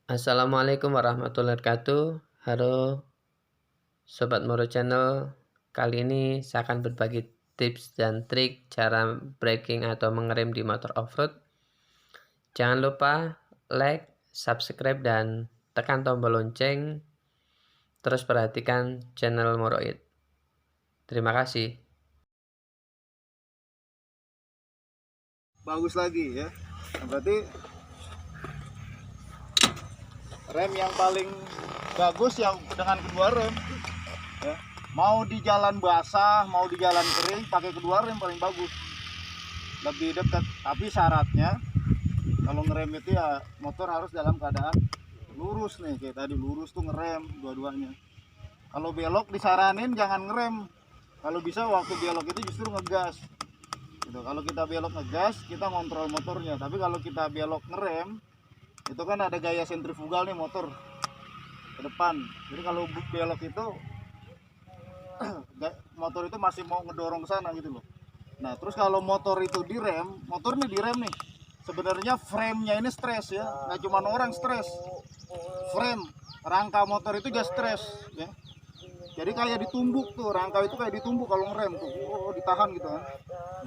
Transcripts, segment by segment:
Assalamualaikum warahmatullahi wabarakatuh. Halo Sobat Moro Channel. Kali ini saya akan berbagi tips dan trik cara braking atau mengerem di motor off-road. Jangan lupa like, subscribe, dan tekan tombol lonceng. Terus perhatikan channel Moroid. Terima kasih. Bagus lagi ya. Nah, berarti rem yang paling bagus yang dengan kedua rem ya. Mau di jalan basah, mau di jalan kering, pakai kedua rem paling bagus, lebih dekat. Tapi syaratnya kalau ngerem itu ya motor harus dalam keadaan lurus nih, kayak tadi lurus tuh ngerem dua-duanya. Kalau belok disaranin jangan ngerem, kalau bisa waktu belok itu justru ngegas gitu. Kalau kita belok ngegas kita ngontrol motornya, tapi kalau kita belok ngerem itu kan ada gaya sentrifugal nih motor ke depan. Jadi kalau belok itu motor itu masih mau ngedorong ke sana gitu loh. Nah terus kalau motor itu direm, motornya direm nih, sebenarnya frame-nya ini stres ya, nggak cuma orang stres, frame rangka motor itu juga stres ya. Jadi kayak ditumbuk tuh, rangka itu kayak ditumbuk kalau ngerem tuh, ditahan gitu kan.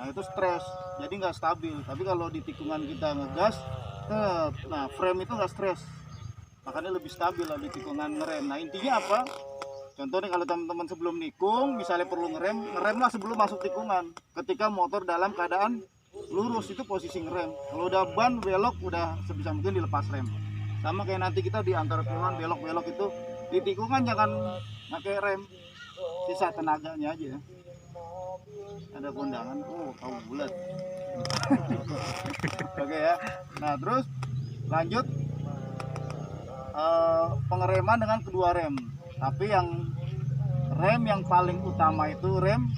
Nah itu stres, jadi nggak stabil. Tapi kalau di tikungan kita ngegas, nah frame itu nggak stres, makanya lebih stabil lah di tikungan ngerem. Nah intinya apa? Contohnya kalau teman-teman sebelum nikung, misalnya perlu ngerem, ngeremlah sebelum masuk tikungan. Ketika motor dalam keadaan lurus itu posisi ngerem. Kalau udah ban belok, udah sebisa mungkin dilepas rem. Sama kayak nanti kita di antara tikungan belok-belok itu di tikungan jangan pakai rem, sisa tenaganya aja. Ada kondangan, kau bulat. Oke ya. Nah terus lanjut pengereman dengan kedua rem. Tapi yang rem yang paling utama itu rem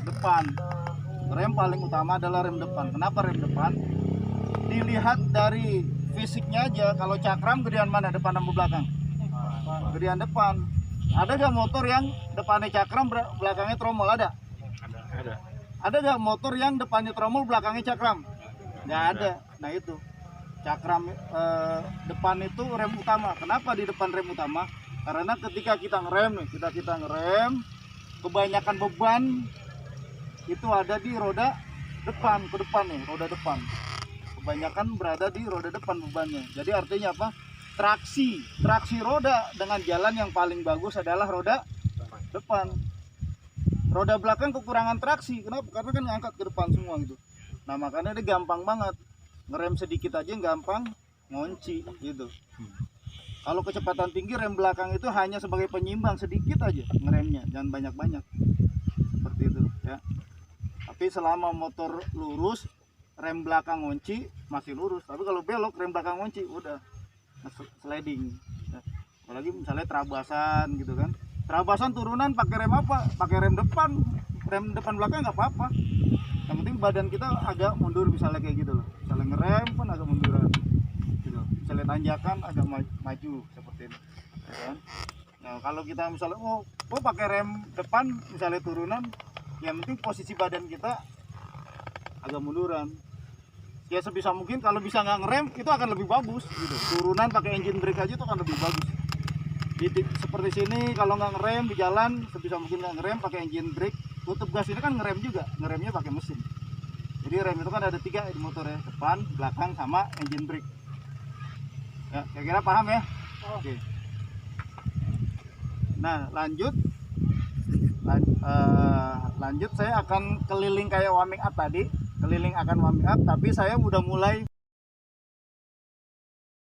depan. Rem paling utama adalah rem depan. Kenapa rem depan? Dilihat dari fisiknya aja. Kalau cakram gedean mana, depan atau belakang? Gedean depan. Ada gak motor yang depannya cakram, belakangnya tromol? Ada. Ada gak motor yang depannya tromol, belakangnya cakram? Nggak ada. Nah itu cakram depan itu rem utama. Kenapa di depan rem utama? Karena ketika kita ngerem nih, kita ngerem, kebanyakan beban itu ada di roda depan, ke depan nih, roda depan. Kebanyakan berada di roda depan bebannya. Jadi artinya apa? Traksi roda dengan jalan yang paling bagus adalah roda depan. Roda belakang kekurangan traksi. Kenapa? Karena kan ngangkat ke depan semua gitu. Nah makanya dia gampang banget, ngerem sedikit aja gampang ngunci gitu. Kalau kecepatan tinggi, rem belakang itu hanya sebagai penyimbang, sedikit aja ngeremnya, jangan banyak-banyak. Seperti itu ya. Tapi selama motor lurus, rem belakang ngunci masih lurus. Tapi kalau belok, rem belakang ngunci udah sliding ya. Apalagi misalnya terabasan gitu kan. Terabasan turunan pakai rem apa? Pakai rem depan. Rem depan belakang nggak apa-apa. Yang penting badan kita agak mundur, misalnya kayak gitu loh. Misalnya ngerem pun agak munduran. Misalnya tanjakan agak maju seperti ini ya kan? Nah kalau kita misalnya pakai rem depan misalnya turunan, yang penting posisi badan kita agak munduran ya. Sebisa mungkin kalau bisa nggak ngerem itu akan lebih bagus gitu. Turunan pakai engine brake aja itu akan lebih bagus. Seperti sini kalau nggak ngerem di jalan, sebisa mungkin nggak ngerem pakai engine brake. Tutup gas ini kan ngerem juga, ngeremnya pakai mesin. Jadi rem itu kan ada 3 di motor ya, depan, belakang, sama engine brake ya. Kira-kira paham ya? Oke. Nah lanjut saya akan keliling kayak warming up tadi, keliling akan warming up, tapi saya udah mulai